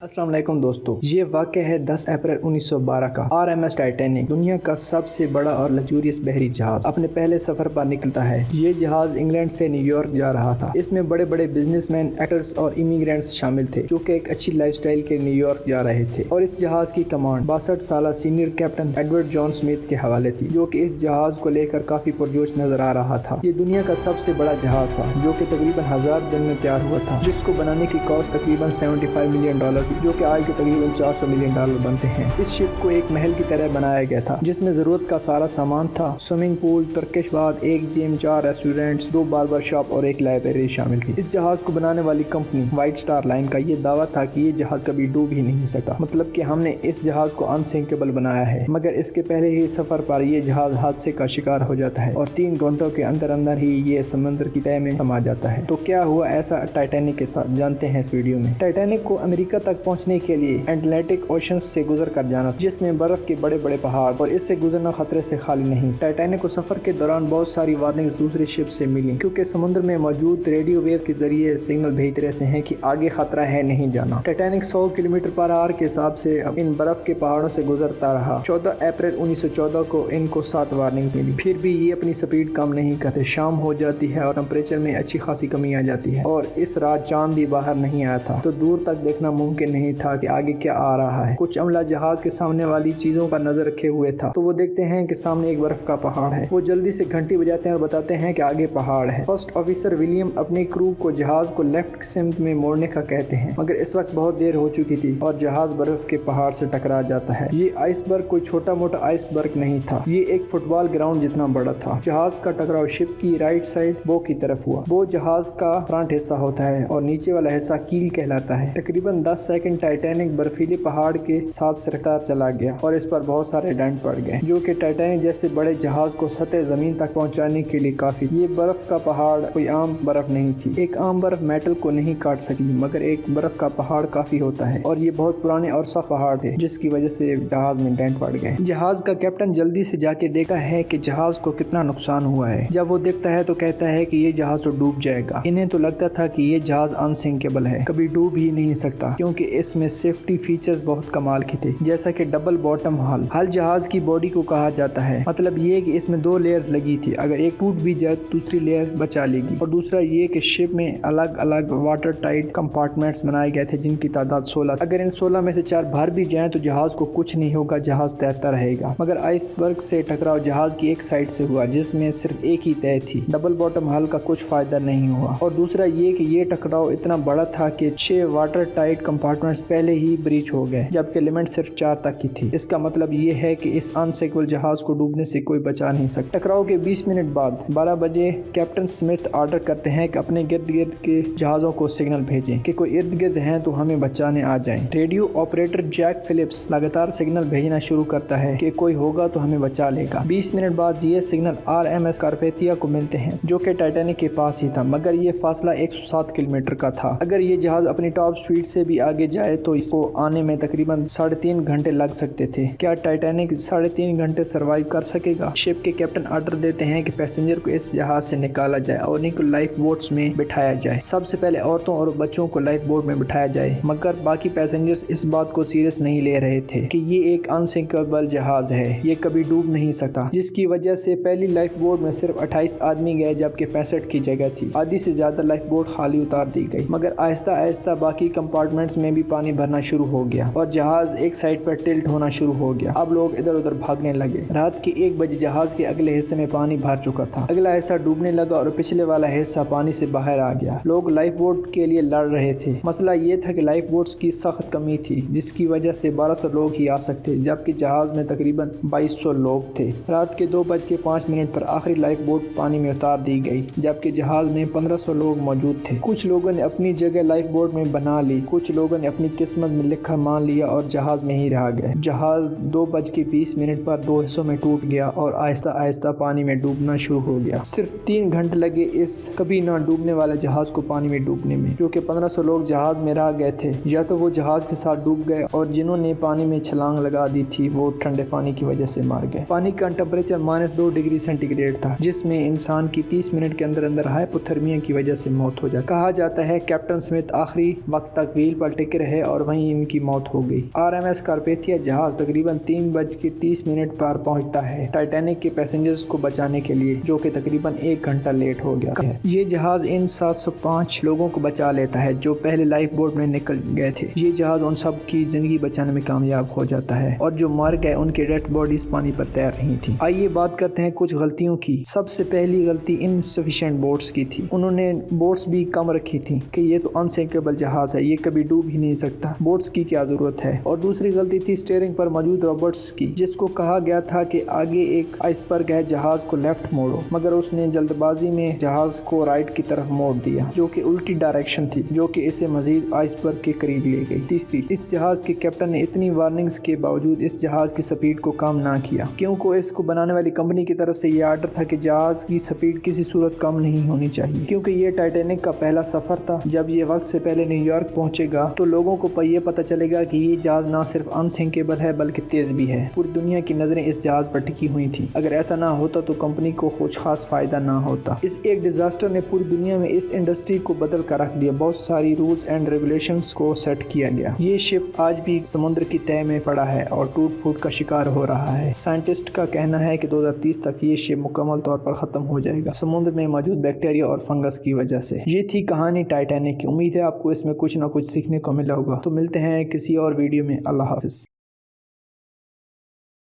अस्सलाम वालेकुम दोस्तों, ये वाक़या है 10 अप्रैल 1912 का। RMS टाइटैनिक दुनिया का सबसे बड़ा और लग्जूरियस बहरी जहाज अपने पहले सफर पर निकलता है। ये जहाज इंग्लैंड से न्यूयॉर्क जा रहा था। इसमें बड़े बड़े बिजनेसमैन, एक्टर्स और इमिग्रेंट्स शामिल थे जो कि एक अच्छी लाइफस्टाइल के न्यूयॉर्क जा रहे थे। और इस जहाज की कमांड 62 साल senior captain Edward John Smith के हवाले थी, जो कि इस जहाज को लेकर काफी पुरजोश नजर आ रहा था। ये दुनिया का सबसे बड़ा जहाज था जो कि तकरीबन 1000 दिन में तैयार हुआ था, जिसको बनाने की कॉस्ट तकरीबन $75 मिलियन जो कि आज के तकरीबन $400 मिलियन बनते हैं। इस शिप को एक महल की तरह बनाया गया था जिसमें जरूरत का सारा सामान था। स्विमिंग पूल, तुर्किश बाथ, एक जिम, 4 रेस्टोरेंट्स, 2 बार्बर शॉप और एक लाइब्रेरी शामिल थी। इस जहाज को बनाने वाली कंपनी व्हाइट स्टार लाइन का ये दावा था कि ये जहाज कभी डूब ही नहीं सकता, मतलब कि हमने इस जहाज को अनसिंकेबल बनाया है। मगर इसके पहले ही सफर पर ये जहाज हादसे का शिकार हो जाता है और 3 घंटों के अंदर अंदर ही ये समंदर की तह में समा जाता है। तो क्या हुआ ऐसा टाइटैनिक के साथ, जानते हैं इस वीडियो में। टाइटैनिक को अमेरिका तक पहुंचने के लिए अटलांटिक ओशन से गुजर कर जाना, जिसमें बर्फ के बड़े बड़े पहाड़ और इससे गुजरना खतरे से खाली नहीं। टाइटैनिक को सफर के दौरान बहुत सारी वार्निंग्स दूसरी शिप से मिली, क्योंकि समुद्र में मौजूद रेडियो वेव के जरिए सिग्नल भेजते रहते हैं कि आगे खतरा है, नहीं जाना। टाइटैनिक 100 किलोमीटर पर आवर के हिसाब से इन बर्फ के पहाड़ों से गुजरता रहा। 14 अप्रैल 1914 को इनको 7 वार्निंग मिली, फिर भी ये अपनी स्पीड कम नहीं करते। शाम हो जाती है और टेम्परेचर में अच्छी खासी कमी आ जाती है और इस रात चांद भी बाहर नहीं आया था, तो दूर तक देखना मुमकिन नहीं था कि आगे क्या आ रहा है। कुछ अमला जहाज के सामने वाली चीजों पर नजर रखे हुए था, तो वो देखते हैं कि सामने एक बर्फ का पहाड़ है। वो जल्दी से घंटी बजाते हैं और बताते हैं कि आगे पहाड़ है। फर्स्ट ऑफिसर विलियम अपनी क्रू को जहाज को लेफ्ट सिमत में मोड़ने का कहते हैं, मगर इस वक्त बहुत देर हो चुकी थी और जहाज बर्फ के पहाड़ से टकरा जाता है। ये आइसबर्ग कोई छोटा मोटा आइसबर्ग नहीं था, ये एक फुटबॉल ग्राउंड जितना बड़ा था। जहाज का टकराव शिप की राइट साइड बो की तरफ हुआ। बो जहाज का फ्रंट हिस्सा होता है और नीचे वाला हिस्सा कील कहलाता है। तकरीबन 10 सेकंड टाइटैनिक बर्फीले पहाड़ के साथ सरकता चला गया और इस पर बहुत सारे डेंट पड़ गए, जो कि टाइटैनिक जैसे बड़े जहाज को सतह जमीन तक पहुंचाने के लिए काफी। ये बर्फ का पहाड़ कोई आम बर्फ नहीं थी। एक आम बर्फ मेटल को नहीं काट सकी, मगर एक बर्फ का पहाड़ काफी होता है और ये बहुत पुराने और सख्त पहाड़ थे, जिसकी वजह से जहाज में डेंट पड़ गए। जहाज का कैप्टन जल्दी से जाके देखता है कि जहाज को कितना नुकसान हुआ है। जब वो देखता है तो कहता है कि ये जहाज तो डूब जाएगा। इन्हें तो लगता था कि ये जहाज अनसिंकेबल है, कभी डूब ही नहीं सकता, क्योंकि इसमें सेफ्टी फीचर्स बहुत कमाल के थे, जैसा कि डबल बॉटम हल जहाज की बॉडी को कहा जाता है। मतलब ये कि इसमें 2 लेयर्स लगी थी, अगर एक टूट भी जाए तो दूसरी लेयर बचा लेगी। और दूसरा ये कि शिप में अलग अलग वाटर टाइट कंपार्टमेंट्स बनाए गए थे, जिनकी तादाद 16। अगर इन 16 में से 4 भर भी जाएं तो जहाज को कुछ नहीं होगा, जहाज तैरता रहेगा। मगर आइसबर्ग से टकराव जहाज की एक साइड से हुआ, जिसमें सिर्फ एक ही तह थी। डबल बॉटम हल का कुछ फायदा नहीं हुआ। और दूसरा ये कि ये टकराव इतना बड़ा था कि 6 वाटर टाइट कंपार्टमेंट्स पहले ही ब्रीच हो गए, जबकि लिमिट सिर्फ 4 तक की थी। इसका मतलब ये है कि इस अनसिंकेबल जहाज को डूबने से कोई बचा नहीं सकता। टकराव के 20 मिनट बाद 12 बजे कैप्टन स्मिथ ऑर्डर करते हैं कि अपने गिर्द गिर्द के जहाजों को सिग्नल भेजें कि कोई इर्द गिर्द हैं तो हमें बचाने आ जाएं। रेडियो ऑपरेटर जैक फिलिप्स लगातार सिग्नल भेजना शुरू करता है कि कोई होगा तो हमें बचा लेगा। 20 मिनट बाद ये सिग्नल RMS कारपेथिया को मिलते हैं, जो कि टाइटैनिक के पास ही था, मगर ये फासला 107 किलोमीटर का था। अगर ये जहाज अपनी टॉप स्पीड से भी आगे जाए तो इसको आने में तकरीबन 3.5 घंटे लग सकते थे। क्या टाइटैनिक 3.5 घंटे सरवाइव कर सकेगा? शिप के कैप्टन ऑर्डर देते हैं कि पैसेंजर को इस जहाज से निकाला जाए और उन्हीं को लाइफ बोट्स में बिठाया जाए। सबसे पहले औरतों और बच्चों को लाइफ बोट में बिठाया जाए, मगर बाकी पैसेंजर्स इस बात को सीरियस नहीं ले रहे थे कि ये एक अनसिंकेबल जहाज है, ये कभी डूब नहीं सकता, जिसकी वजह से पहली लाइफ बोट में सिर्फ 28 आदमी गए, जबकि 65 की जगह थी। आधी से ज्यादा लाइफ बोट खाली उतार दी गई, मगर आहिस्ता आहिस्ता बाकी कंपार्टमेंट्स में भी पानी भरना शुरू हो गया और जहाज एक साइड पर टिल्ट होना शुरू हो गया। अब लोग इधर उधर भागने लगे। रात के 1 बजे जहाज के अगले हिस्से में पानी भर चुका था। अगला हिस्सा डूबने लगा और पिछले वाला हिस्सा पानी से बाहर आ गया। लोग लाइफ बोट के लिए लड़ रहे थे। मसला ये था कि लाइफ बोट्स की सख्त कमी थी, जिसकी वजह से 1200 लोग ही आ सकते, जबकि जहाज में तकरीबन 2200 लोग थे। रात के 2:05 पर आखिरी लाइफ बोट पानी में उतार दी गई, जबकि जहाज में 1500 लोग मौजूद थे। कुछ लोगों ने अपनी जगह लाइफ बोट में बना ली, कुछ लोगों ने अपनी किस्मत में लिखा मान लिया और जहाज में ही रह गए। जहाज 2:20 पर 2 हिस्सों में टूट गया और आहिस्ता आहिस्ता पानी में डूबना शुरू हो गया। सिर्फ 3 घंटे लगे इस कभी ना डूबने वाले जहाज को पानी में डूबने में, क्योंकि 1500 लोग जहाज में रह गए थे। या तो वो जहाज के साथ डूब गए और जिन्होंने पानी में छलांग लगा दी थी वो ठंडे पानी की वजह से मार गए। पानी का टेम्परेचर -2 डिग्री सेंटीग्रेड था, जिसमें इंसान की 30 मिनट के अंदर अंदर हाइपोथर्मिया की वजह से मौत हो जाती। कहा जाता है कैप्टन स्मिथ आखिरी वक्त तक व्हील पर टिक लेके रहे और वहीं इनकी मौत हो गई। RMS कार्पेथिया जहाज तकरीबन 3:30 पर पहुंचता है टाइटैनिक के पैसेंजर्स को बचाने के लिए, जो कि तकरीबन 1 घंटा लेट हो गया है। ये जहाज इन 705 लोगों को बचा लेता है जो पहले लाइफ बोट में निकल गए थे। ये जहाज उन सब की जिंदगी बचाने में कामयाब हो जाता है और जो मर गए उनके डेड बॉडीज पानी पर तैर रही थी। आइए बात करते हैं कुछ गलतियों की। सबसे पहली गलती इनसफिशिएंट बोट्स की थी। उन्होंने बोट्स भी कम रखी थी कि ये तो अनसिंकेबल जहाज है, ये कभी डूब ही नहीं सकता, बोट्स की क्या जरूरत है। और दूसरी गलती थी स्टीयरिंग पर मौजूद रॉबर्ट्स की, जिसको कहा गया था कि आगे एक आइसबर्ग है, जहाज को लेफ्ट मोड़ो, मगर उसने जल्दबाजी में जहाज को राइट की तरफ मोड़ दिया, जो कि उल्टी डायरेक्शन थी, जो कि इसे मजीद आइसबर्ग के करीब ले गई। तीसरी, इस जहाज के कैप्टन ने इतनी वार्निंग्स के बावजूद इस जहाज की स्पीड को कम ना किया, क्योंकि इसको बनाने वाली कंपनी की तरफ से ये आर्डर था कि जहाज की स्पीड किसी सूरत कम नहीं होनी चाहिए, क्योंकि ये टाइटैनिक का पहला सफर था। जब ये वक्त से पहले न्यूयॉर्क पहुंचेगा तो लोगों को ये पता चलेगा कि ये जहाज ना सिर्फ अनसिंकेबल है बल्कि तेज भी है। पूरी दुनिया की नजरें इस जहाज पर टिकी हुई थी। अगर ऐसा ना होता तो कंपनी को कुछ खास फायदा ना होता। इस एक डिजास्टर ने पूरी दुनिया में इस इंडस्ट्री को बदल कर रख दिया। बहुत सारी रूल्स एंड रेगुलेशंस को सेट किया गया। ये शिप आज भी समुद्र की तह में पड़ा है और टूट फूट का शिकार हो रहा है। साइंटिस्ट का कहना है कि 2030 तक ये शिप मुकम्मल तौर पर खत्म हो जाएगा, समुद्र में मौजूद बैक्टीरिया और फंगस की वजह से। ये थी कहानी टाइटैनिक की। उम्मीद है आपको इसमें कुछ ना कुछ सीखने को मिला होगा। तो मिलते हैं किसी और वीडियो में। अल्लाह हाफिज।